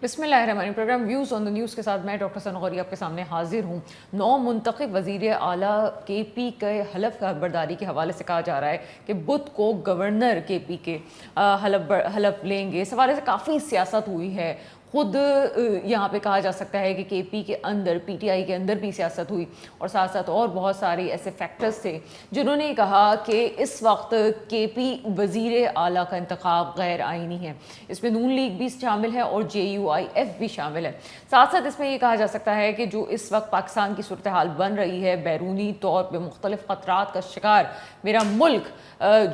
بسم اللہ الرحمن الرحیم۔ Programme views on the news کے ساتھ میں ڈاکٹر ثنا غوری آپ کے سامنے حاضر ہوں۔ 9 منتخب وزیر اعلیٰ کے پی کے حلف برداری کے حوالے سے کہا جا رہا ہے کہ بدھ کو گورنر کے پی کے حلف لیں گے۔ اس حوالے سے کافی سیاست ہوئی ہے، خود یہاں پہ کہا جا سکتا ہے کہ کے پی کے اندر، پی ٹی آئی کے اندر بھی سیاست ہوئی، اور ساتھ ساتھ اور بہت سارے ایسے فیکٹرز تھے جنہوں نے کہا کہ اس وقت کے پی وزیر اعلیٰ کا انتخاب غیر آئینی ہے۔ اس میں نون لیگ بھی شامل ہے اور جے یو آئی ایف بھی شامل ہے۔ ساتھ ساتھ اس میں یہ کہا جا سکتا ہے کہ جو اس وقت پاکستان کی صورتحال بن رہی ہے، بیرونی طور پہ مختلف خطرات کا شکار میرا ملک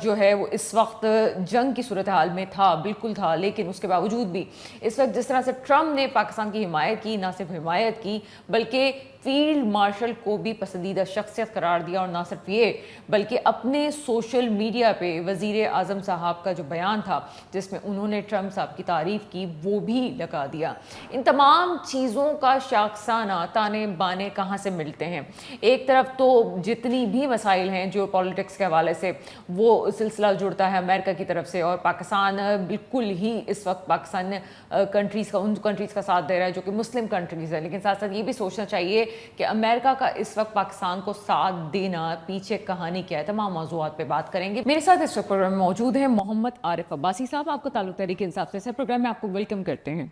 جو ہے وہ اس وقت جنگ کی صورتحال میں تھا، بالکل تھا، لیکن اس کے باوجود بھی اس وقت جس طرح سے ٹرمپ نے پاکستان کی حمایت کی، نہ صرف حمایت کی بلکہ فیلڈ مارشل کو بھی پسندیدہ شخصیت قرار دیا، اور نہ صرف یہ بلکہ اپنے سوشل میڈیا پہ وزیر اعظم صاحب کا جو بیان تھا جس میں انہوں نے ٹرمپ صاحب کی تعریف کی وہ بھی لگا دیا۔ ان تمام چیزوں کا شاخسانہ تانے بانے کہاں سے ملتے ہیں؟ ایک طرف تو جتنی بھی مسائل ہیں جو پالیٹکس کے حوالے سے وہ سلسلہ جڑتا ہے امریکہ کی طرف سے، اور پاکستان بالکل ہی اس وقت پاکستان ان کنٹریز کا ساتھ دے رہا ہے جو کہ مسلم کنٹریز ہے، لیکن ساتھ ساتھ یہ بھی سوچنا چاہیے کہ امریکہ کا اس وقت پاکستان کو ساتھ دینا پیچھے کہانی کیا ہے۔ تمام موضوعات پہ بات کریں گے۔ میرے ساتھ اس وقت پروگرام میں موجود ہیں محمد عارف عباسی صاحب، آپ کا تعلق تحریک انصاف سے، پروگرام میں آپ کو ویلکم کرتے ہیں۔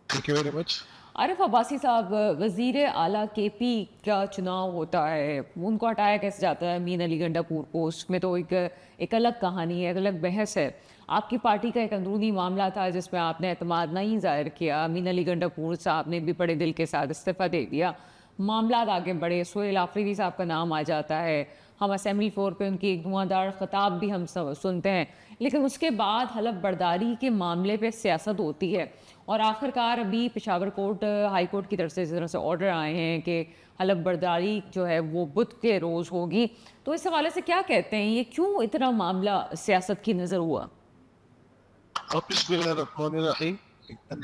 Thank you very much. Arif Abbasi sahib, وزیر اعلیٰ کے پی کا چناؤ ہوتا ہے، ان کو ہٹایا کیسے جاتا ہے امین علی گنڈا پور پوسٹ میں، تو ایک الگ کہانی ہے، ایک الگ بحث ہے۔ آپ کی پارٹی کا ایک اندرونی معاملہ تھا جس میں آپ نے اعتماد نہیں ظاہر کیا، امین علی گنڈا پور صاحب نے بھی بڑے دل کے ساتھ استعفیٰ دے دیا، معاملات آگے بڑھے، سہیل آفریدی صاحب کا نام آ جاتا ہے، ہم اسمبلی فلور پہ ان کی ایک دھواں دار خطاب بھی ہم سنتے ہیں، لیکن اس کے بعد حلف برداری کے معاملے پہ سیاست ہوتی ہے، اور آخر کار ابھی پشاور کورٹ، ہائی کورٹ کی طرف سے اس طرح سے آرڈر آئے ہیں کہ حلف برداری جو ہے وہ بدھ کے روز ہوگی۔ تو اس حوالے سے کیا کہتے ہیں، یہ کیوں اتنا معاملہ سیاست کی نظر ہوا؟ بسم اللہ الرحمن الرحیم۔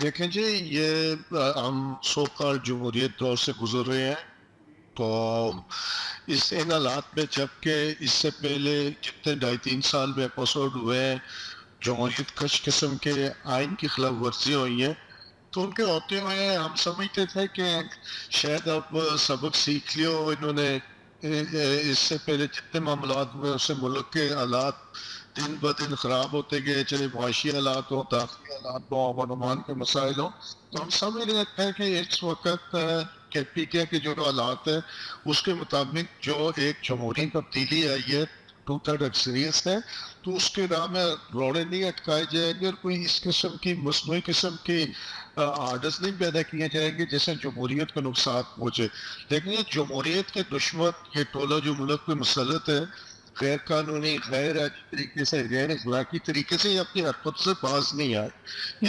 دیکھیں جی، یہ ہم سو کال جمہوریت دور سے گزر رہے ہیں، تو ان حالات میں جبکہ اس سے پہلے جتنے 2.5-3 سال میں ایپیسوڈ ہوئے ہیں جمہوریت کش قسم کے آئین کی خلاف ورزی ہوئی ہے، تو ان کے ہوتے ہوئے ہم سمجھتے تھے کہ شاید اب سبق سیکھ لیو انہوں نے۔ اس سے پہلے جتنے معاملات میں اس سے ملک کے حالات دن بدن خراب ہوتے گئے، چاہے معاشی حالات ہو، داخلی حالات ہو، امن امان کے مسائل ہوں، تو ہم سمجھ رہے تھے کہ اس وقت کے پی کے جو حالات ہیں اس کے مطابق جو ایک جمہوری تبدیلی آئی ہے 2/3 اکثریت ہے، تو اس کے راہ میں روڑے نہیں اٹکائے جائیں گے، اور کوئی اس قسم کی مصنوعی قسم کی آرڈرز نہیں پیدا کیے جائیں گے جس سے جمہوریت کو نقصان پہنچے۔ لیکن یہ جمہوریت کے دشمن، یہ ٹولہ جو ملک میں مسلط ہے، غیر قانونی، غیر طریقے سے، غیر اخلاقی طریقے سے یہ اپنی حرکت سے باز نہیں آئے۔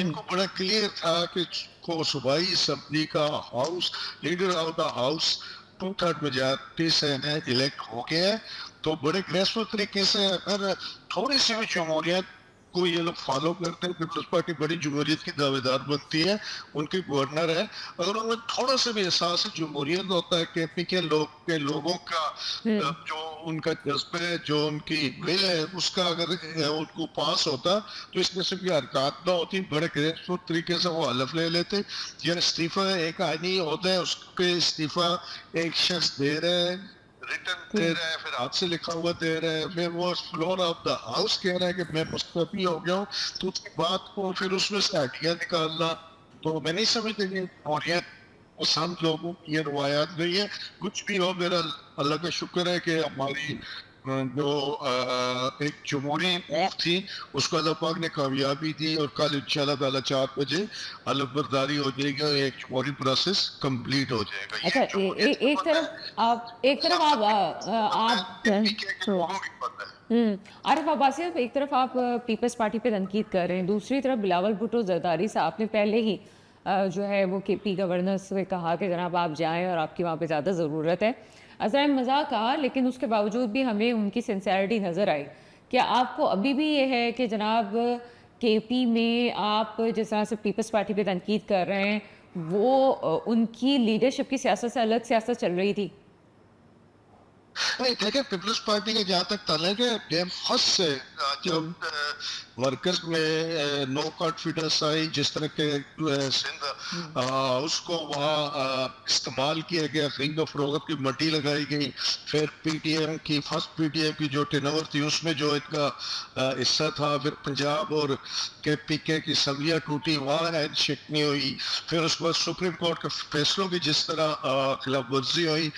ان کو بڑا کلیئر تھا کہ کو صوبائی اسمبلی کا house, leader of the house 2/3 majority سے الیکٹ ہو گیا ہے، تو بڑے گریسفل طریقے سے اگر تھوڑی سی بھی جمہوریت کو یہ لوگ فالو کرتے ہیں، پیپلز پارٹی بڑی جمہوریت کی دعوے دار بنتی ہے، ان کی گورنر ہے، اگر ان میں تھوڑا سا بھی احساس جمہوریت ہوتا ہے کہ پی کے لوگوں کا جو ان کا جذبہ ہے، جو ان کی ول ہے، اس کا اگر ان کو پاس ہوتا تو اس قسم کی حرکات نہ ہوتی، بڑے گریسفل طریقے سے وہ حلف لے لیتے۔ یعنی استعفیٰ ایک آئینی عہدہ ہے، اس پہ استعفیٰ ایک شخص دے رہے ہیں، ریٹن دے رہا ہے، پھر ہاتھ سے لکھا ہوا دے رہا ہے، پھر وہ فلور آف دا ہاؤس کہہ رہا ہے کہ میں مستعفی ہو گیا ہوں، تو اس کی بات کو پھر اس میں سے ہٹیاں نکالنا، تو میں نہیں سمجھتا کہ جمہوریت پسند لوگوں کی یہ روایات نہیں ہے۔ کچھ بھی ہو، میرا اللہ کا شکر ہے کہ ہماری جو ایک جمہوری موو تھی اس کو اللہ پاک نے کامیابی دی، اور کل انشاءاللہ تعالیٰ 4 بجے حلف برداری ہو جائے گی اور ایک جمہوری پروسیس کمپلیٹ ہو جائے گا۔ اچھا، یہ جمہوریت کو ایک پتہ طرف ہے، آپ عارف عباسی صاحب، ایک طرف آپ پیپلز پارٹی پہ تنقید کر رہے ہیں، دوسری طرف بلاول بھٹو زرداری صاحب نے پہلے ہی جو ہے وہ کے پی گورنر سے کہا کہ جناب آپ جائیں اور آپ کی وہاں پہ زیادہ ضرورت ہے۔ عذرائے مذاق کہا، لیکن اس کے باوجود بھی ہمیں ان کی سنسیئرٹی نظر آئی۔ کیا آپ کو ابھی بھی یہ ہے کہ جناب کے پی میں آپ جس طرح سے پیپلز پارٹی پہ تنقید کر رہے ہیں وہ ان کی لیڈرشپ کی سیاست سے الگ سیاست چل رہی تھی؟ نہیں دیکھیں پیپلز پارٹی کے جہاں تک تعلق ہے ڈیم فرسٹ سے جب ورکرز میں نو کانفیڈنس آئی جس طرح کے سندھ اس کو وہاں استعمال کیا گیا خرید و فروخت کی مٹی لگائی گئی. پھر پی ٹی ایم کی فرسٹ پی ٹی ایم کی جو ٹینور تھی اس میں جو ان کا حصہ تھا. پھر پنجاب اور کے پی کے کی سویاں ٹوٹی وہاں ہینڈ شیک نہیں ہوئی. پھر اس کے بعد سپریم کورٹ کے فیصلوں کی جس طرح خلاف ورزی ہوئی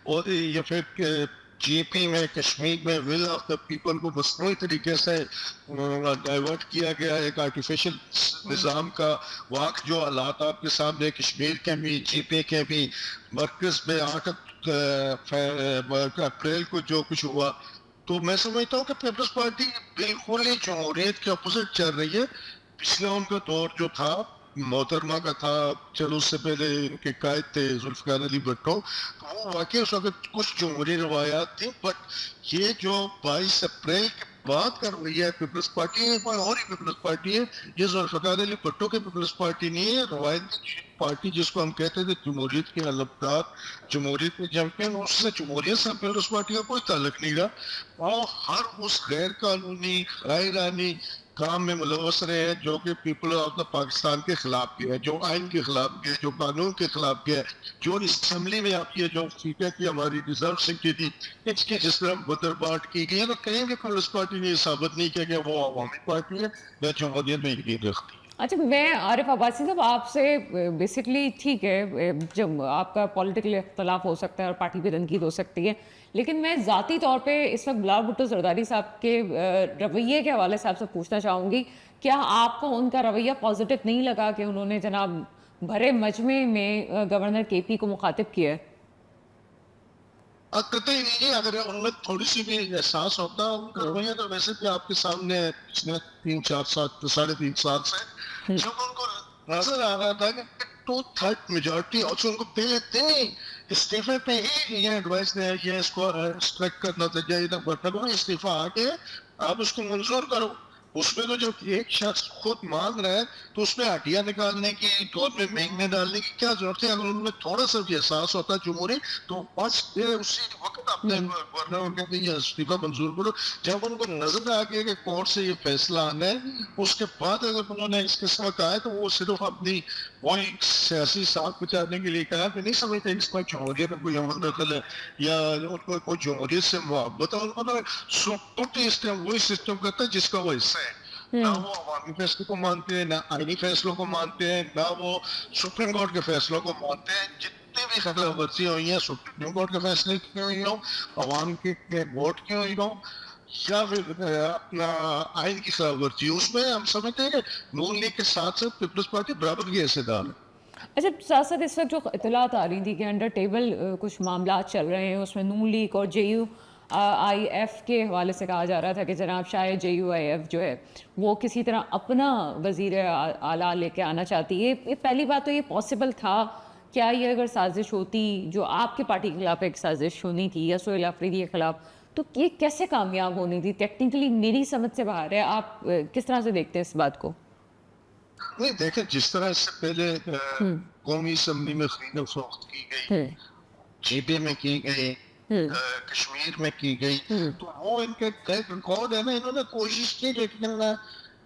اور یا پھر جی پی میں کشمیر میں ول آف دا پیپل کو مصنوعی طریقے سے ڈائیورٹ کیا گیا ایک آرٹیفیشل نظام کا. وہاں جو حالات آپ کے سامنے کشمیر کے بھی جی پی کے بھی مرکز میں 8 اپریل کو جو کچھ ہوا تو میں سمجھتا ہوں کہ پیپلز پارٹی بالکل ہی جمہوریت کے اپوزٹ چل رہی ہے. پچھلا ان کا دور جو تھا محترمہ کا تھا, چلو اس سے پہلے ان کے قائد تھے ذوالفقار علی بھٹو, تو وہ واقعی اس وقت کچھ جمہوری روایات تھیں. بٹ یہ جو 22 اپریل کے بعد کر رہی ہے پیپلز پارٹی, یہ کوئی اور ہی پیپلز پارٹی ہے. یہ ذوالفقار علی بھٹو کی پیپلز پارٹی نہیں ہے, روایتی پارٹی جس کو ہم کہتے تھے جمہوریت کے علمدار, جمہوریت کے چیمپئن, اس سے جمہوریت سے پیپلز پارٹی کا کوئی تعلق نہیں رہا. وہ ہر اس غیر قانونی غیرانی کام میں ملوث رہے ہیں جو کہ پیپل آف دا پاکستان کے خلاف کیا ہے, جو آئین کے خلاف کیا ہے, جو قانون کے خلاف کیا ہے, جو اسمبلی میں آپ کی جو سیٹیں کی ہماری ریزرو سیٹ تھی اس کی جس طرح بدر بانٹ کی گئی ہے, تو کہیں گے پیپلز پارٹی نے یہ ثابت نہیں کیا کہ وہ عوامی پارٹی ہے یا جمہوریت میں یقین رکھتی ہے. اچھا میں عارف عباسی صاحب آپ سے بیسکلی ٹھیک ہے جب آپ کا پولیٹیکل اختلاف ہو سکتا ہے اور پارٹی پہ تنقید ہو سکتی ہے, لیکن میں ذاتی طور پہ اس وقت بلال بھٹو زرداری صاحب کے رویے کے حوالے سے آپ سے پوچھنا چاہوں گی, کیا آپ کو ان کا رویہ پازیٹیو نہیں لگا کہ انہوں نے جناب بھرے مجمع میں گورنر کے پی کو مخاطب کیا ہے؟ قطعی نہیں, اگر ان میں تھوڑی سی بھی احساس ہوتا ان کا رویہ تو ویسے بھی آپ کے سامنے پچھلے 3-4 سال 3.5 سال سے جب ان کو نظر آ رہا تھا کہ 2/3 میجورٹی اور ان کو پہلے دن استعفے پہ ہی یہ ایڈوائس دیا کہ اس کو اسٹرائک کرنا چاہیے, استعفیٰ آ کے آپ اس کو منظور کرو. اس میں تو جب ایک شخص خود مانگ رہا ہے تو اس میں ہڈیاں نکالنے کی, دودھ میں مہنگنے ڈالنے کی کیا ضرورت ہے؟ اگر ان میں تھوڑا سا بھی احساس ہوتا جمہوری تو بس اسی وقت اپنے گورنر کے استعفیٰ منظور کرو. جب ان کو نظر آ گیا کہ کورٹ سے یہ فیصلہ آنا ہے, اس کے بعد اگر انہوں نے اس قسم کا ہے تو وہ صرف اپنی وہی سیاسی ساتھ بچانے کے لیے کہا کہ نہیں سمجھتے اس میں جمہوریت میں کوئی عمل دخل ہے یا ان کو کوئی جمہوریت سے محبت ہے. انہوں نے ٹوٹلی وہی سسٹم کرتا ہے جس کا وہ حصہ ہے. نہ وہ عوامی فیصلوں کو مانتے ہیں, نہ آئینی فیصلوں کو مانتے ہیں, نہ وہ سپریم کورٹ کے فیصلوں کو مانتے ہیں. جتنی بھی خلاف ورزی ہوئی ہیں سپریم کورٹ کے فیصلے کی ہوئی ہوں, عوام کے ووٹ کی ہوئی ہوں, یا پھر اپنا آئین کی خلاف ورزی, اس میں ہم سمجھتے ہیں کہ نون لیگ کے ساتھ ساتھ پیپلز پارٹی برابر کی حیثیت دار ہے. اچھا ساتھ ساتھ اس وقت جو اطلاعات آ رہی تھی کہ انڈر ٹیبل کچھ معاملات چل رہے ہیں, اس میں نون لیگ اور جے یو آئی ایف کے حوالے سے کہا جا رہا تھا کہ جناب شاید جے یو آئی ایف جو ہے وہ کسی طرح اپنا وزیر اعلیٰ لے کے آنا چاہتی ہے. یہ پہلی بات تو یہ پاسبل تھا کیا یہ اگر سازش ہوتی جو آپ کے پارٹی کے خلاف ایک سازش ہونی تھی یا سہیل آفریدی کے خلاف, تو یہ کیسے کامیاب ہونی تھی؟ ٹیکنیکلی میری سمجھ سے باہر ہے, آپ کس طرح سے دیکھتے ہیں اس بات کو؟ نہیں دیکھیں, جس طرح اس سے پہلے قومی اسمبلی میں خرید و فروخت کی گئی, جی پی میں کی گئی, کشمیر میں کی گئی, تو وہ ان کے ریکارڈ ہے نا, انہوں نے کوشش کی. لیکن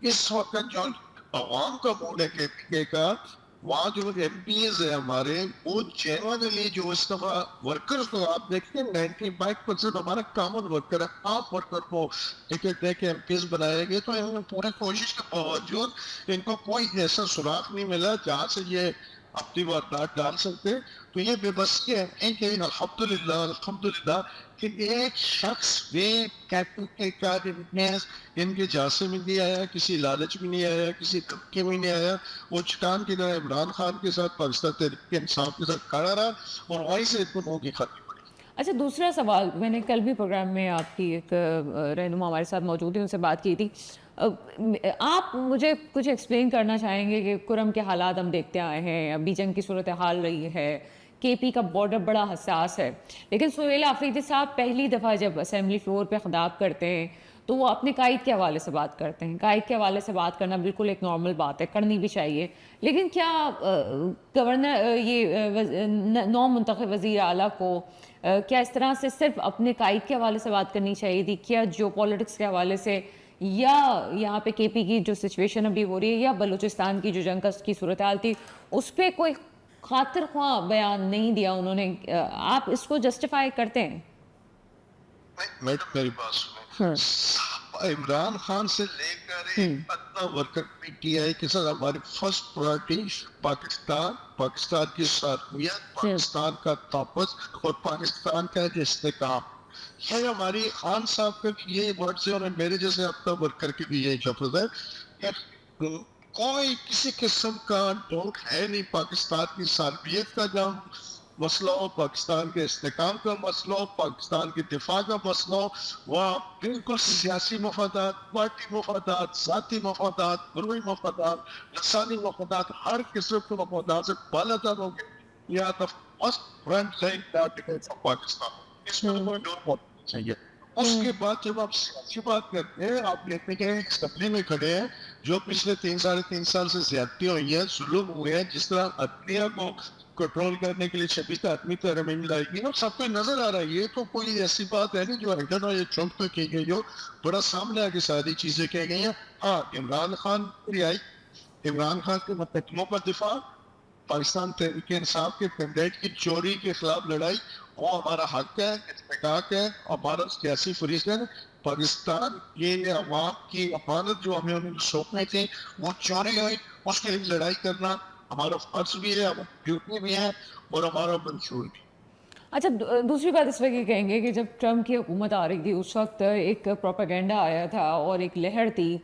اس وقت جو عوام کا بول ہے کہ پی کے کا, وہاں جو ایم پی ایز ہے ہمارے, وہ جنرلی جو اس دفعہ ورکرز کو آپ دیکھیں 95% ہمارا کامن ورکر ہے. آپ ورکر کو ٹکٹ دے کے ایم پی ایز بنائے گئے, تو انہوں نے پورے کوشش کے باوجود ان کو کوئی ایسا سراغ نہیں ملا جہاں سے یہ اپنی واردات ڈال سکتے. تو یہ بے بسی ہے. الحمدللہ کہ ایک شخص ان کے جاسے میں نہیں آیا, کسی لالچ میں نہیں آیا, کسی دھمکے میں نہیں آیا. وہ چٹان کی طرح عمران خان کے ساتھ پاکستان تحریک انصاف کے ساتھ کھڑا رہا اور وہیں سے اتنوں کی ختم پڑی. اچھا دوسرا سوال, میں نے کل بھی پروگرام میں آپ کی ایک رہنما ہمارے ساتھ موجود ہیں, ان سے بات کی تھی. آپ مجھے کچھ ایکسپلین کرنا چاہیں گے کہ کرم کے حالات ہم دیکھتے آئے ہیں, ابھی جنگ کی صورتحال رہی ہے, کے پی کا بارڈر بڑا حساس ہے, لیکن سہیل آفریدی صاحب پہلی دفعہ جب اسمبلی فلور پہ خطاب کرتے ہیں تو وہ اپنے قائد کے حوالے سے بات کرتے ہیں. قائد کے حوالے سے بات کرنا بالکل ایک نارمل بات ہے, کرنی بھی چاہیے, لیکن کیا گورنر یہ نو منتخب وزیر اعلیٰ کو کیا اس طرح سے صرف اپنے قائد کے حوالے سے بات کرنی چاہیے تھی، کیا جیو پالیٹکس کے حوالے سے، یا یہاں پہ کے پی کی جو سچویشن ابھی ہو رہی ہے، یا بلوچستان کی جو جنگ کی صورتحال تھی اس پہ کوئی خاطر خواہ بیان نہیں دیا انہوں نے؟ آپ اس کو جسٹیفائی کرتے ہیں؟ میڈم میری بات سنیں، عمران خان سے لے کر ایک ادنا ورکر پی ٹی آئی کے ساتھ ہماری فرسٹ پرائرٹی پاکستان، پاکستان کی سالمیت، پاکستان کا تحفظ اور پاکستان کا استحکام ہے۔ ہماری خان صاحب کا بھی یہی ورڈ ہے اور میرے جیسے ادنا ورکر کی بھی یہی لفظ ہے کہ کوئی کسی قسم کا ڈوٹ ہے نہیں پاکستان کی سالمیت کا جہاں مسئلہ ہو، پاکستان کے استحکام کا مسئلہ ہو، پاکستان کے دفاع کا مسئلہ ہو، وہاں بالکل سیاسی مفادات، پارٹی مفادات، ذاتی مفادات، گروہی مفادات، لسانی مفادات، ہر قسم کے مفادات سے بالاتر ہو گئے یا the first front line article of Pakistan, اس میں کوئی ڈور ہونا چاہیے۔ اس کے بعد جب آپ سیاسی بات کرتے ہیں، آپ دیکھتے ہیں ایک سپنے میں کھڑے ہیں جو پچھلے 3 ساڑھے 3 سال سے زیادتی ہوئی ہے، ظلم ہوئے ہیں، جس طرح عدلیہ کو کنٹرول کرنے کے لیے 26 آدمی ترمیم لائے گی نا، سب کو نظر آ رہا ہے۔ یہ تو کوئی ایسی بات ہے نہیں جو ہیڈن اور یہ ٹرمپ پہ کی گئی ہو، بڑا سامنے آ کے ساری چیزیں کہہ گئی ہیں۔ ہاں، عمران خان بھی آئی، عمران خان کے مقدموں پر دفاع، پاکستان تحریک انصاف کے کینڈیڈیٹ کی چوری کے خلاف لڑائی، وہ ہمارا حق ہے، استحقاق ہے، ہمارا سیاسی فریضہ ہے۔ پاکستان یہ عوام کی امانت جو ہمیں انہیں سونپنی تھی وہ چوری ہوئی، اس کے لیے لڑائی کرنا ہمارا فرض بھی ہے، ہماری ڈیوٹی بھی ہے اور ہمارا منشور بھی۔ اچھا، دوسری بات اس وقت یہ کہیں گے کہ جب ٹرمپ کی حکومت آ رہی تھی اس وقت ایک پروپیگنڈا آیا تھا اور ایک لہر تھی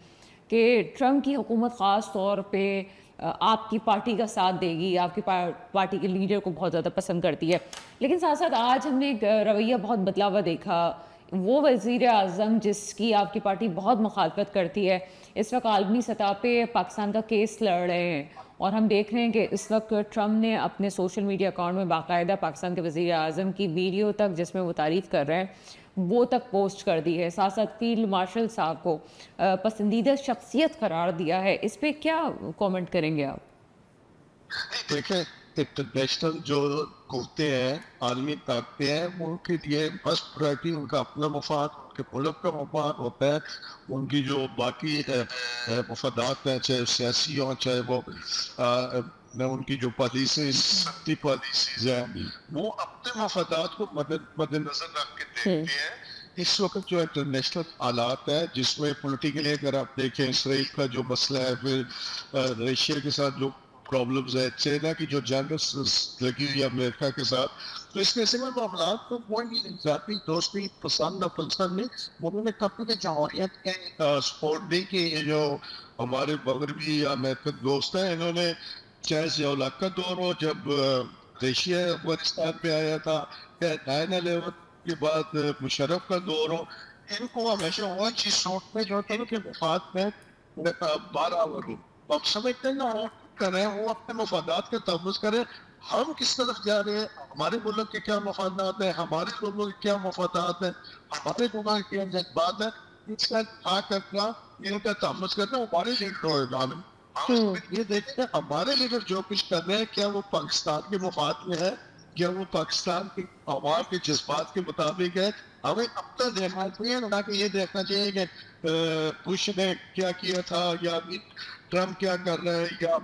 کہ ٹرمپ کی حکومت خاص طور پہ آپ کی پارٹی کا ساتھ دے گی، آپ کی پارٹی کے لیڈر کو بہت زیادہ پسند کرتی ہے، لیکن ساتھ ساتھ آج ہم نے ایک رویہ بہت بدلا ہوا دیکھا۔ وہ وزیر اعظم جس کی آپ کی پارٹی بہت مخالفت کرتی ہے اس وقت عالمی سطح پہ پاکستان کا کیس لڑ رہے ہیں، اور ہم دیکھ رہے ہیں کہ اس وقت ٹرمپ نے اپنے سوشل میڈیا اکاؤنٹ میں باقاعدہ پاکستان کے وزیر اعظم کی ویڈیو تک جس میں وہ تعریف کر رہے ہیں وہ تک پوسٹ کر دی ہے، ساتھ ساتھ فیلڈ مارشل صاحب کو پسندیدہ شخصیت قرار دیا ہے۔ اس پہ کیا کومنٹ کریں گے آپ؟ دیکھیں، انٹرنیشنل جو قوتیں ہیں، عالمی طاقتیں ہیں، ان کے لیے فرسٹ پرائرٹی ان کا اپنا مفاد، ان کے ملک کا مفاد ہوتا ہے۔ ان کی جو باقی مفادات ہیں، چاہے سیاسی ہوں، چاہے وہ ان کی جو پالیسیز، سختی پالیسیز ہیں، وہ اپنے مفادات کو مد نظر رکھ کے دیکھتے ہیں۔ اس وقت جو انٹرنیشنل حالات ہے جس میں پولیٹیکلی اگر آپ دیکھیں اسرائیل کا جو مسئلہ ہے، پھر رشیا کے ساتھ جو پرابلمز ہے، چائنا کی جو جنگ لگی ہوئی ہے امریکہ کے ساتھ، تو اس قسم کے معاملات کو کوئی ذاتی دوستی پسند نہ پسند نہیں، انہوں نے کبھی جمہوریت کے سپورٹ دی کہ یہ جو ہمارے مغربی یا امریکن دوست ہیں، انہوں نے چاہے ضیاء کا دور ہو جب رشیا افغانستان پہ آیا تھا، یا 9/11 کے بعد مشرف کا دور ہو، ان کو ہمیشہ وہ چیز سوچنے جو ہوتا ہے کہ مفاد میں برابر ہو۔ ہم سمجھتے ہیں نا، وہ کر رہے ہیں، وہ اپنے مفادات کا تحفظ کریں۔ ہم کس طرف جا رہے ہیں، ہمارے ملک کے کیا مفادات ہیں، ہمارے لوگوں کے کیا مفادات ہیں، ہمارے لوگوں کے کیا جذبات ہیں، اس کا دفاع کرنا، ان کا تحفظ کرنا ہمارے لیے کام ہے۔ ہم یہ دیکھتے ہیں ہمارے لیڈر جو کچھ کر رہے ہیں کیا وہ پاکستان کے مفاد میں ہے، کیا وہ پاکستان کے عوام کے جذبات کے مطابق ہے۔ ہمیں اپنا دیکھنا چاہیے، نہ کہ یہ دیکھنا چاہیے کہ بش نے کیا کیا تھا یا ٹرمپ کیا کر رہے ہیں یا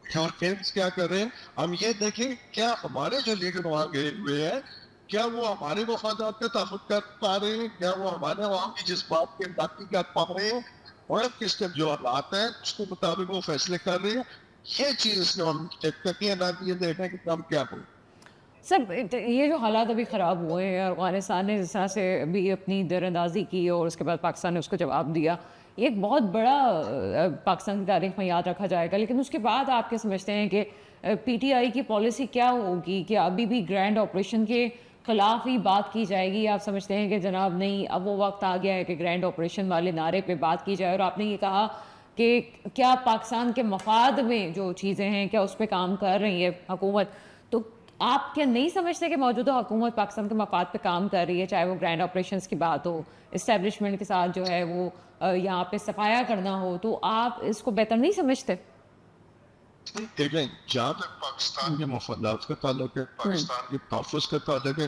یورپینس کیا کر رہے ہیں۔ ہم یہ دیکھیں کیا ہمارے جو لیڈر وہاں گئے ہوئے ہیں کیا وہ ہمارے مفادات کا تحفظ کر پا رہے ہیں، کیا وہ ہمارے عوام کی جذبات کے باقی کر پا رہے ہیں، اور کس کے جو حالات ہیں اس کے مطابق وہ فیصلے کر رہے ہیں۔ یہ چیز اس کو ہم چیک کرتے ہیں، نہ کہ یہ دیکھیں کہ ہم کیا کریں۔ سر، یہ جو حالات ابھی خراب ہوئے ہیں، افغانستان نے جس طرح سے ابھی اپنی در اندازی کی اور اس کے بعد پاکستان نے اس کو جواب دیا، یہ ایک بہت بڑا پاکستان کی تاریخ میں یاد رکھا جائے گا، لیکن اس کے بعد آپ کیا سمجھتے ہیں کہ پی ٹی آئی کی پالیسی کیا ہوگی؟ کہ ابھی بھی گرینڈ آپریشن کے خلاف ہی بات کی جائے گی؟ آپ سمجھتے ہیں کہ جناب نہیں، اب وہ وقت آ گیا ہے کہ گرینڈ آپریشن والے نعرے پہ بات کی جائے؟ اور آپ نے یہ کہا کہ کیا پاکستان کے مفاد میں جو چیزیں ہیں کیا اس پہ کام کر رہی ہے حکومت؟ تو آپ کیا نہیں سمجھتے کہ موجودہ حکومت پاکستان کے مفاد پہ کام کر رہی ہے، چاہے وہ گرینڈ آپریشنز کی بات ہو، اسٹیبلشمنٹ کے ساتھ جو ہے وہ یہاں پہ صفایا کرنا ہو، تو آپ اس کو بہتر نہیں سمجھتے؟ دیکھیں، جہاں تک پاکستان کے مفادات کا تعلق ہے، پاکستان کے تحفظ کا تعلق ہے،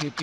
KP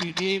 PTI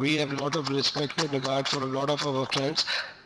we have a lot of respect and regard for a lot of our friends,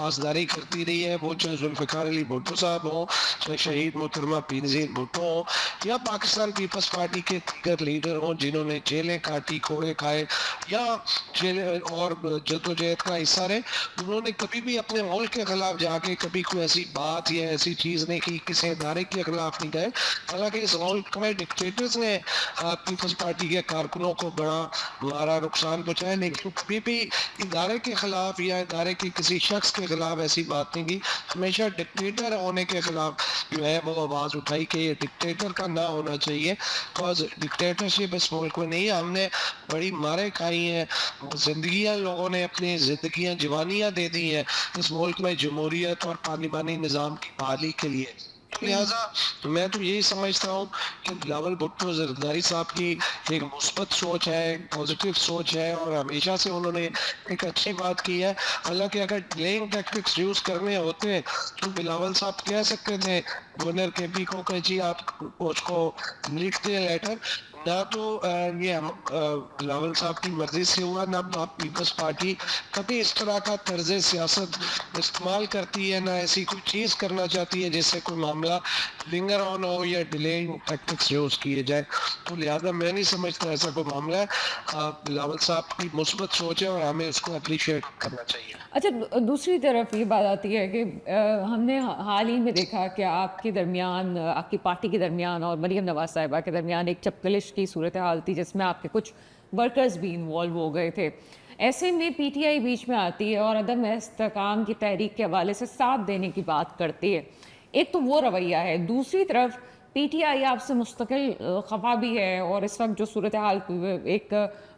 پاسداری کرتی رہی ہے، وہ چاہے ذوالفقار علی بھٹو صاحب ہوں، چاہے شہید محترمہ بینظیر بھٹو ہوں، یا پاکستان پیپلز پارٹی کے دیگر لیڈر ہوں جنہوں نے جیلیں کاٹی، کوڑے کھائے، یا جیلیں اور جدوجہد کا حصہ رہے، انہوں نے کبھی بھی اپنے ملک کے خلاف جا کے کبھی کوئی ایسی بات یا ایسی چیز نہیں کی، کسی ادارے کے خلاف نہیں گئے. حالانکہ اس ملک میں ڈکٹیٹرز نے پیپلز پارٹی کے کارکنوں کو بڑا مارا، نقصان پہنچایا، لیکن کبھی بھی ادارے کے خلاف یا ادارے کے کسی شخص کے خلاف ایسی بات نہیں کی. ہمیشہ ڈکٹیٹر ہونے کے خلاف جو ہے وہ آواز اٹھائی کہ یہ ڈکٹیٹر کا نہ ہونا چاہیے، کاز ڈکٹیٹرشپ اس ملک میں نہیں ہے. ہم نے بڑی مارے کھائی ہیں، زندگیاں لوگوں نے اپنی زندگیاں جوانیاں دے دی ہیں اس ملک میں جمہوریت اور پارلیمانی نظام کی بحالی کے لیے. لہٰذا میں تو یہی سمجھتا ہوں کہ بلاول بھٹو زرداری صاحب کی ایک مثبت سوچ ہے، پازیٹیو سوچ ہے، اور ہمیشہ سے انہوں نے ایک اچھی بات کی ہے. حالانکہ اگر ڈیلیئنگ ٹیکٹکس یوز کرنے ہوتے تو بلاول صاحب کہہ سکتے تھے گورنر کے پی کو کہ جی آپ اس کو لکھ دیں لیٹر. نہ تو یہ بلاول صاحب کی مرضی سے ہوا، نہ پیپلز پارٹی کبھی اس طرح کا طرز سیاست استعمال کرتی ہے، نہ ایسی کوئی چیز کرنا چاہتی ہے جس سے کوئی معاملہ لنگر آن ہو یا ڈیلیئنگ ٹیکٹکس یوز کیے جائے. تو لہٰذا میں نہیں سمجھتا ایسا کوئی معاملہ ہے. بلاول صاحب کی مثبت سوچ ہے اور ہمیں اس کو اپریشیٹ کرنا چاہیے. اچھا، دوسری طرف یہ بات آتی ہے کہ ہم نے حال ہی میں دیکھا کہ آپ کے درمیان، آپ کی پارٹی کے درمیان اور مریم نواز صاحبہ کے درمیان ایک چپکلش کی صورتحال تھی جس میں آپ کے کچھ ورکرز بھی انوالو ہو گئے تھے. ایسے میں پی ٹی آئی بیچ میں آتی ہے اور عدم استحکام کی تحریک کے حوالے سے ساتھ دینے کی بات کرتی ہے. ایک تو وہ رویہ ہے، دوسری طرف پی ٹی آئی آپ سے مستقل خفا بھی ہے، اور اس وقت جو صورتحال ایک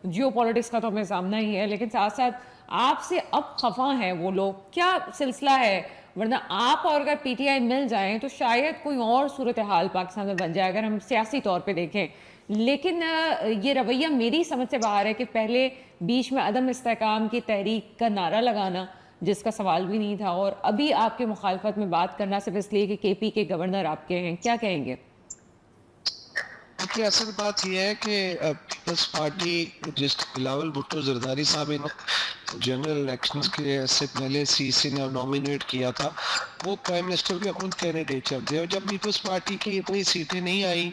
جیو پولیٹکس کا تو ہمیں سامنا ہی ہے، لیکن ساتھ ساتھ آپ سے اب خفا ہیں وہ لوگ. کیا سلسلہ ہے؟ ورنہ آپ اور اگر پی ٹی آئی مل جائیں تو شاید کوئی اور صورتحال پاکستان میں بن جائے اگر ہم سیاسی طور پہ دیکھیں. لیکن یہ رویہ میری سمجھ سے باہر ہے کہ پہلے بیچ میں عدم استحکام کی تحریک کا نعرہ لگانا جس کا سوال بھی نہیں تھا، اور ابھی آپ کے مخالفت میں بات کرنا صرف اس لیے کہ کے پی کے گورنر آپ کے ہیں. کیا کہیں گے؟ دیکھیے، اصل بات یہ ہے کہ پیپلز پارٹی جس بلاول بھٹو زرداری صاحب نے جنرل الیکشنز کے سے پہلے سی سی نے نامینیٹ کیا تھا، وہ پرائم منسٹر کے خود کینڈیڈیٹ تھے. اور جب پیپلز پارٹی کی اتنی سیٹیں نہیں آئیں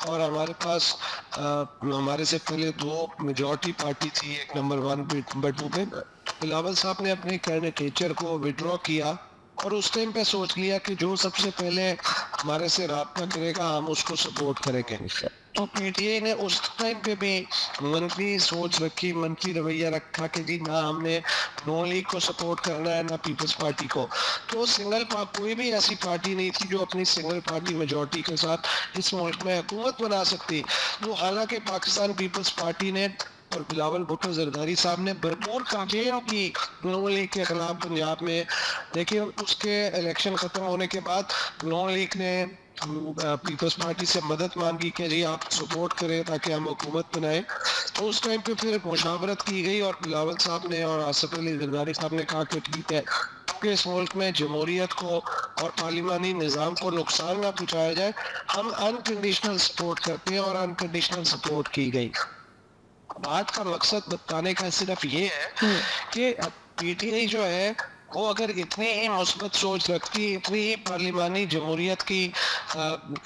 اور ہمارے پاس ہمارے سے پہلے دو میجورٹی پارٹی تھی، ایک نمبر 1 نمبر 2 پہ، بلاول صاحب نے اپنے کینڈیڈیچر کو وڈرا کیا اور اس ٹائم پہ سوچ لیا کہ جو سب سے پہلے ہمارے سے رابطہ کرے گا ہم اس کو سپورٹ کریں گے. تو پی ٹی آئی نے اس ٹائم پہ بھی منفی سوچ رکھی، منفی رویہ رکھا کہ جی نہ ہم نے نون لیگ کو سپورٹ کرنا ہے نہ پیپلز پارٹی کو. تو کوئی بھی ایسی پارٹی نہیں تھی جو اپنی سنگل پارٹی میجورٹی کے ساتھ اس ملک میں حکومت بنا سکتی. تو حالانکہ پاکستان پیپلز پارٹی نے اور بلاول بھٹو زرداری صاحب نے بھرپور کمپین کی نون لیگ کے خلاف پنجاب میں. دیکھیے، اس کے الیکشن ختم ہونے کے بعد نون لیگ نے پیپلز پارٹی سے مدد مانگی کہ جی آپ سپورٹ کریں تاکہ ہم حکومت بنائیں. تو اس ٹائم پہ پھر مشاورت کی گئی اور بلاول صاحب نے اور آصف علی زرداری صاحب نے کہا کہ ٹھیک ہے کہ اس ملک میں جمہوریت کو اور پارلیمانی نظام کو نقصان نہ پہنچایا جائے، ہم انکنڈیشنل سپورٹ کرتے ہیں، اور انکنڈیشنل سپورٹ کی گئی. بات کا مقصد بتانے کا صرف یہ ہے کہ پی ٹی آئی جو ہے وہ اگر اتنی ہی مثبت سوچ رکھتی، اتنی ہی پارلیمانی جمہوریت کی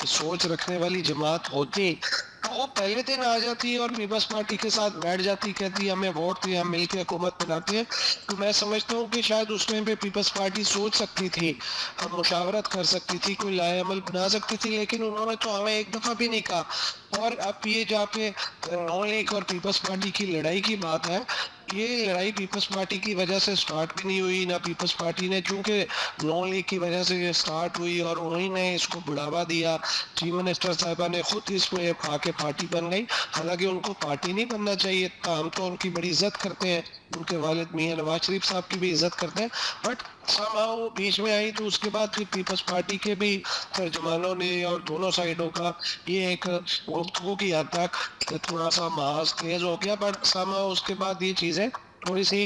سوچ رکھنے والی جماعت ہوتی تو وہ پہلے دن آ جاتی اور پیپلز پارٹی کے ساتھ بیٹھ جاتی، کہتی ہمیں ووٹ دیں، ہم مل کے حکومت بناتے ہیں. تو میں سمجھتا ہوں کہ شاید اس ٹائم پہ پیپلز پارٹی سوچ سکتی تھی، ہم مشاورت کر سکتی تھی، کوئی لائے عمل بنا سکتی تھی، لیکن انہوں نے تو ہمیں ایک دفعہ بھی نہیں کہا. اور اب یہ جا کے نون لیگ اور پیپلز پارٹی کی لڑائی کی بات ہے، یہ لڑائی پیپلز پارٹی کی وجہ سے سٹارٹ بھی نہیں ہوئی، نہ پیپلز پارٹی نے، چونکہ نون لیگ کی وجہ سے یہ سٹارٹ ہوئی اور انہوں نے اس کو بڑھاوا دیا. چیف منسٹر صاحبہ نے خود اس میں آ کے پارٹی بن گئی. حالانکہ ان کو پارٹی نہیں بننا چاہیے تھا، ہم تو ان کی بڑی عزت کرتے ہیں، ان کے والد میاں نواز شریف صاحب کی بھی عزت کرتے ہیں، بٹ وہ بیچ میں آئی. تو اس کے بعد پھر پیپلز پارٹی کے بھی ترجمانوں نے اور دونوں سائڈوں کا یہ ایک گفتگو کی حد تک تھوڑا سا محاذ تیز ہو گیا. بٹ اس کے بعد یہ چیزیں تھوڑی سی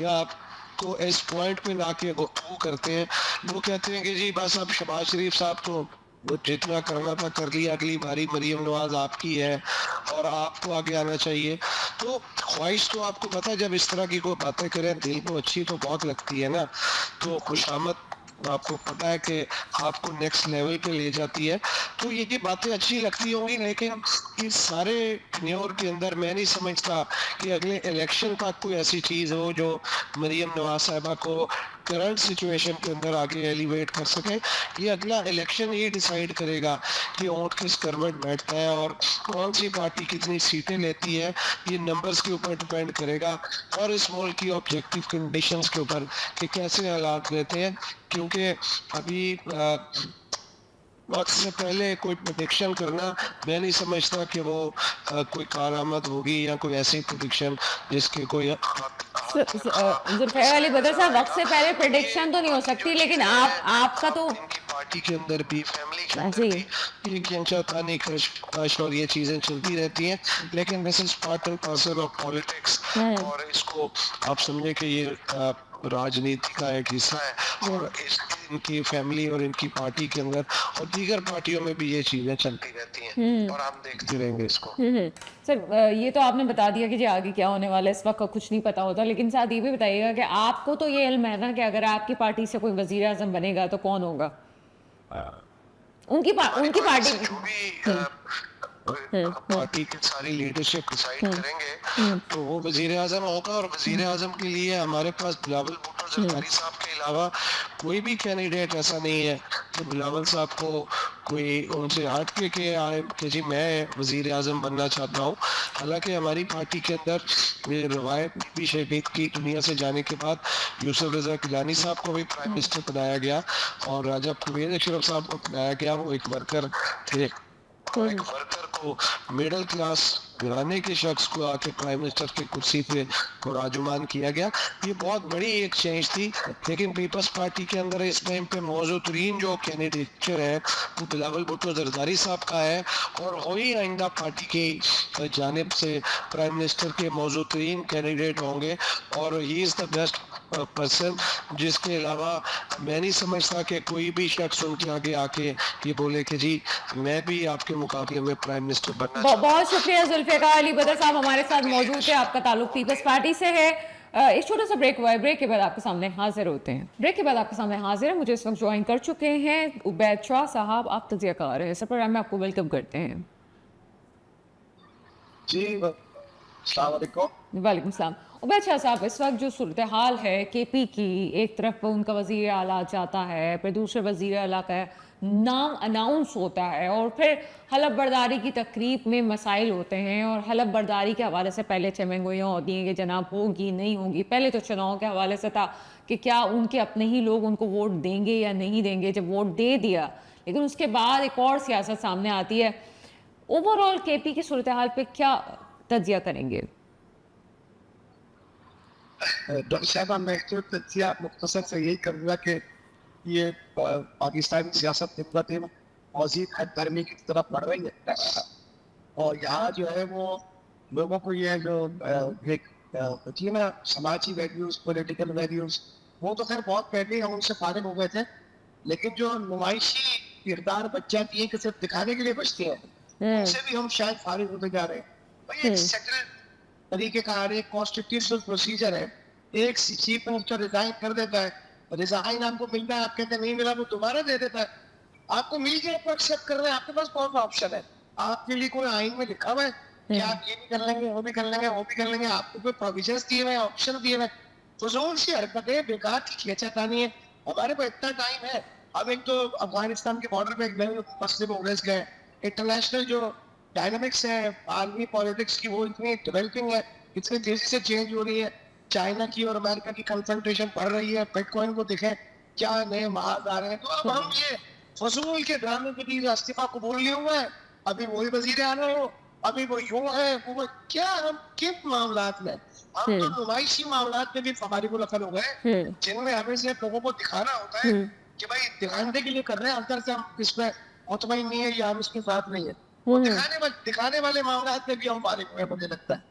یا آپ کو اس پوائنٹ پہ لا کے گفتگو کرتے ہیں. وہ کہتے ہیں کہ جی بس اب شہباز شریف صاحب تو وہ جتنا کرنا تھا کر لیا, اگلی باری مریم نواز آپ کی ہے اور آپ کو آگے آنا چاہیے. تو خواہش تو آپ کو پتا ہے جب اس طرح کی کوئی باتیں کریں دل کو اچھی تو بہت لگتی ہے نا, تو خوش آمد آپ کو پتا ہے کہ آپ کو نیکسٹ لیول پہ لے جاتی ہے. تو یہ باتیں اچھی لگتی ہوں گی, لیکن اس سارے نیور کے اندر میں نہیں سمجھتا کہ اگلے الیکشن تک کوئی ایسی چیز ہو جو مریم نواز صاحبہ کو کرنٹ سچویشن کے اندر آگے ایلیویٹ کر سکے. یہ اگلا الیکشن یہ ڈیسائیڈ کرے گا کہ اونٹ کس کروٹ بیٹھتا ہے اور کون سی پارٹی کتنی سیٹیں لیتی ہے. یہ نمبرز کے اوپر ڈیپینڈ کرے گا اور اس ملک کی آبجیکٹو کنڈیشنز کے اوپر کہ کیسے حالات رہتے ہیں. کیونکہ ابھی وقت سے پہلے کوئی پریڈکشن کرنا میں نہیں سمجھتا کہ وہ کوئی کارآمد ہوگی یا کوئی ایسی پریڈکشن جس کے کوئی ذوالفقار علی بدر صاحب, وقت سے پہلے پریڈکشن تو نہیں ہو سکتی, لیکن آپ کا تو پارٹی کے اندر بھی فیملی کے اندر جی بھی چاہتانی خش اور یہ چیزیں چلتی رہتی ہیں, لیکن this is part and parcel of politics. اور اس کو آپ سمجھیں کہ یہ راجنیتی کا ایک حصہ ہے اور ان کی فیملی اور ان کی پارٹی کے اندر اور دیگر پارٹیوں میں بھی یہ چیزیں چلتی رہتی ہیں اور ہم دیکھتے رہیں گے اس کو. سر یہ تو آپ نے بتا دیا کہ جی آگے کیا ہونے والا ہے, اس وقت کچھ نہیں پتا ہوتا, لیکن ساتھ یہ بھی بتائیے گا کہ آپ کو تو یہ علم ہے نا کہ اگر آپ کی پارٹی سے کوئی وزیر اعظم بنے گا تو کون ہوگا؟ ان کی پارٹی پارٹی کی ساری لیڈرشپ ڈیسائیڈ کریں گے تو وہ وزیر اعظم ہوگا. اور وزیر اعظم کے لیے ہمارے پاس بلاول بھٹو زرداری صاحب کے علاوہ کوئی بھی کینڈیڈیٹ ایسا نہیں ہے کہ بلاول صاحب کو کوئی ان سے ہٹ کے آئے کہ جی میں وزیر اعظم بننا چاہتا ہوں. حالانکہ ہماری پارٹی کے اندر یہ روایت بھی شہید کی دنیا سے جانے کے بعد یوسف رضا گیلانی صاحب کو بھی پرائم منسٹر بنایا گیا اور راجہ پرویز اشرف صاحب کو بنایا گیا. وہ ایک ورکر تھے, ایک ورکر کو میڈل کلاس گھرانے کے شخص کو آ کے پرائم منسٹر کی کرسی پہ راجمان کیا گیا. یہ بہت بڑی ایک چینج تھی. لیکن پیپلز پارٹی کے اندر اس ٹائم پہ موجود ترین جو کینڈیڈیٹ ہے وہ بلاول بھٹو زرداری صاحب کا ہے اور وہی آئندہ پارٹی کی جانب سے پرائم منسٹر کے موجود ترین کینڈیڈیٹ ہوں گے. اور ہی از دا بیسٹ پرسن جس کے علاوہ میں نہیں سمجھتا کہ کوئی بھی شخص ان کے آگے آ کے یہ بولے کہ جی میں بھی آپ کے مقابلے میں پرائم منسٹر بننا چاہتا ہوں. بہت شکریہ ذوالفقار علی بدر صاحب ہمارے ساتھ موجود تھے. آپ کا تعلق پیپلز پارٹی سے ہے. ایک چھوٹا سا بریک ہوا ہے, بریک کے بعد آپ کے سامنے حاضر ہوتے ہیں. بریک کے بعد آپ کے سامنے حاضر ہیں, مجھے اس وقت جوائن کر چکے ہیں عبید شاہ صاحب, آپ تجزیہ کار ہیں. اس پروگرام میں آپ کو ویلکم کرتے ہیں. جی السلام علیکم. وعلیکم السلام. عبید شاہ صاحب, اس وقت جو صورتحال ہے کے پی کی, ایک طرف ان کا وزیر اعلیٰ جاتا ہے, پھر دوسرے وزیر اعلیٰ کا نام اناؤنس ہوتا ہے اور پھر حلف برداری کی تقریب میں مسائل ہوتے ہیں اور حلف برداری کے حوالے سے پہلے چمنگوئیاں ہوتی ہیں کہ جناب ہوگی نہیں ہوگی. پہلے تو چناؤ کے حوالے سے تھا کہ کیا ان کے اپنے ہی لوگ ان کو ووٹ دیں گے یا نہیں دیں گے. جب ووٹ دے دیا, لیکن اس کے بعد ایک اور سیاست سامنے آتی ہے. اوور آل کے پی کی صورتحال پہ کیا تجزیہ کریں گے؟ ڈاکٹر صاحبہ میں تجزیہ مختصر سے یہی کروں گا کہ یہ پاکستانی سیاست نسبت مزید حد گرمی کی طرف بڑھ رہی ہے اور یہاں جو ہے وہ لوگوں کو یہ جو ایک ہوتی ہے نا سماجی ویلیوز, پولیٹیکل ویلیوز, وہ تو خیر بہت پہلے ہم ان سے فارغ ہو گئے تھے, لیکن جو نمائشی کردار بچ جاتی ہے کہ صرف دکھانے کے لیے بچتے ہیں ان سے بھی ہم شاید فارغ ہوتے جا رہے ہیں. یہ ایک سیٹل طریقے کا ایک کانسٹیٹیوشنل پروسیجر ہے. ایک چیف منسٹر ریزائن کر دیتا ہے, ریزائن آپ کو ملتا ہے, آپ کہتے ہیں نہیں ملا, وہ دوبارہ دے دیتا ہے. آپ کو مل گیا, آپ کو ایکسیپٹ کر رہے ہیں, آپ کے پاس کون سا آپشن ہے؟ آپ کے لیے کوئی آئین میں لکھا ہوا ہے کہ آپ یہ بھی کر لیں گے, وہ بھی کر لیں گے, وہ بھی کر لیں گے؟ آپ کو کوئی پروویژنس دیے ہوئے ہیں, آپشن دیے ہوئے ہیں؟ فضول سی حرکتیں, بیکار کی کھینچاطانی ہے. ہمارے پاس اتنا ٹائم ہے. اب ایک تو افغانستان کے بارڈر پہ ایک نئے مسئلے میں الجھ گئے. انٹرنیشنل جو ڈائنامکس ہے عالمی پالیٹکس کی وہ اتنی ڈیولپنگ ہے, اتنی تیزی سے چینج ہو رہی ہے. چائنا کی اور امریکہ کی کنفرنٹیشن بڑھ رہی ہے. بٹ کوائن کو دیکھیں کیا نئے محاذ آ رہے ہیں. تو اب ہم یہ فضول کے ڈرامے کے لیے استعفیٰ قبول نہیں ہوا ہے. ابھی وہی وزیر اعلیٰ ہو, ابھی وہ یوں ہے, وہ کیا, ہم کن معاملات میں, ہم تو نمائشی معاملات میں بھی فارغ العقل ہو گئے جن میں ہمیں سے لوگوں کو دکھانا ہوتا ہے کہ بھائی دکھانے کے لیے کر رہے ہیں, اندر سے ہم اس میں مطمئن نہیں ہے یا ہم اس کے ساتھ نہیں ہے. وہ دکھانے والے معاملات میں بھی ہم فارغ ہوئے, مجھے لگتا ہے.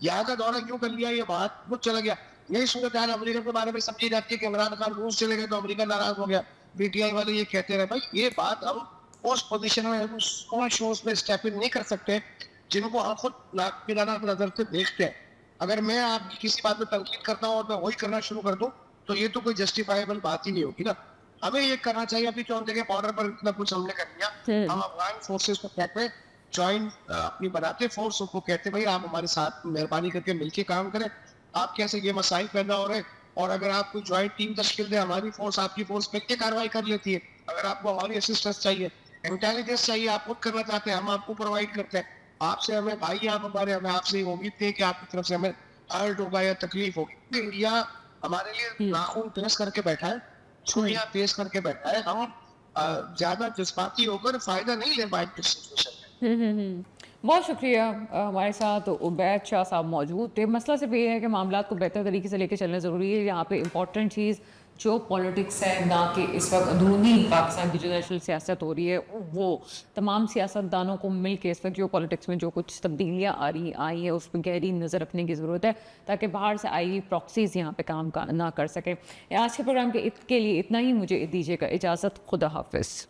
یہاں کا دورہ کیوں کر لیا, یہ بات کچھ چلا گیا. یہی صورتحال امریکہ کے بارے میں سمجھی جاتی ہے کہ عمران خان روس چلے گئے تو امریکہ ناراض ہو گیا. پی ٹی آئی والے یہ کہتے رہے, بھائی یہ بات ہم اس پوزیشن میں اس شوز میں اسٹیپ ان نہیں کر سکتے جن کو ہم خود ناقدانہ نظر سے دیکھتے ہیں. اگر میں آپ کی کسی بات میں تنقید کرتا ہوں اور میں وہی کرنا شروع کر دوں تو یہ تو کوئی جسٹیفائیبل بات ہی نہیں ہوگی نا. ہمیں یہ کرنا چاہیے, ابھی جو ہم دیکھیں بارڈر پر اتنا کچھ ہم نے کر لیا, ہم افغان فورسز کو کہتے ہیں جوائنٹ اپنی بناتے فورس کو کہتے ہیں بھائی آپ ہمارے ساتھ مہربانی کر کے مل کے کام کریں. آپ کیسے یہ مسائل پیدا ہو رہے ہیں, اور اگر آپ کوئی جوائنٹ ٹیم تشکیل دیں, ہماری فورس آپ کی فورس مل کے کاروائی کر لیتی ہے. اگر آپ کو ہماری اسسٹنس چاہیے, انٹیلیجنس چاہیے, آپ خود کرنا چاہتے ہیں, ہم آپ کو پرووائڈ کرتے ہیں. آپ سے ہمیں بھائی, آپ ہمارے, ہمیں آپ سے امید تھی کہ آپ کی طرف سے ہمیں ہرٹ ہوگا یا تکلیف ہوگی. انڈیا ہمارے لیے ناخن تیز کر کے بیٹھا ہے, چھریاں تیز کر کے بیٹھا ہے. ہم زیادہ جذباتی ہو کر فائدہ نہیں لے پائے اس سچویشن میں. بہت شکریہ. ہمارے ساتھ عبید شاہ صاحب موجود تھے. مسئلہ صرف یہ ہے کہ معاملات کو بہتر طریقے سے لے کے چلنا ضروری ہے. یہاں پہ امپورٹنٹ چیز جو پولیٹکس ہے, نہ کہ اس وقت اندرونی پاکستان کی جو نیشنل سیاست ہو رہی ہے, وہ تمام سیاستدانوں کو مل کے اس وقت جو پولیٹکس میں جو کچھ تبدیلیاں آئی ہیں اس پہ گہری نظر رکھنے کی ضرورت ہے تاکہ باہر سے آئی پراکسیز یہاں پہ کام نہ کر سکیں. آج کے پروگرام کے لیے اتنا ہی. مجھے دیجیے گا اجازت. خدا حافظ.